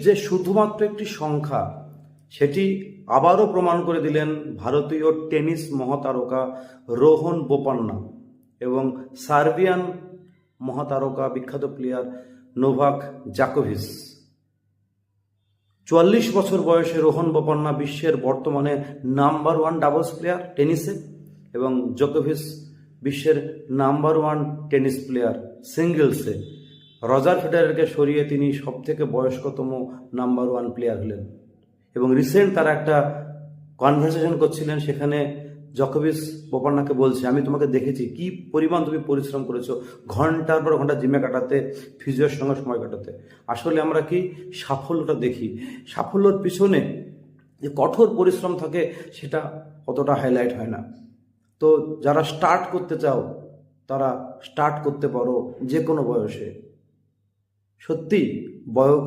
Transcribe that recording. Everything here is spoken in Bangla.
যে শুধুমাত্র একটি সংখ্যা, সেটি আবারও প্রমাণ করে দিলেন ভারতীয় টেনিস মহাতারকা রোহন বোপান্না এবং সার্বিয়ান মহাতারকা বিখ্যাত প্লেয়ার নোভাক জোকোভিচ। 44 বছর বয়সে রোহন বোপান্না বিশ্বের বর্তমানে নাম্বার 1 ডাবলস প্লেয়ার টেনিসে, এবং জোকোভিচ বিশ্বের নাম্বার 1 টেনিস প্লেয়ার সিঙ্গেলসে। রজার ফেডারারকে সরিয়ে তিনি সবথেকে বয়স্কতম নাম্বার 1 প্লেয়ার হলেন। এবং রিসেন্ট তারা একটা কনভারসেশন করছিলেন, সেখানে জোকোভিচ বোপান্নাকে বলছে, আমি তোমাকে দেখেছি কি পরিমাণ তুমি পরিশ্রম করেছো, ঘন্টার পর ঘন্টা জিমে কাটাতে, ফিজিওর সঙ্গে সময় কাটাতে। আসলে আমরা কি সাফল্যটা দেখি, সাফল্যর পিছনে যে কঠোর পরিশ্রম থাকে সেটা অতটা হাইলাইট হয় না। তো যারা স্টার্ট করতে চাও তারা স্টার্ট করতে পারো যে কোনো বয়সে। সত্যি বয়স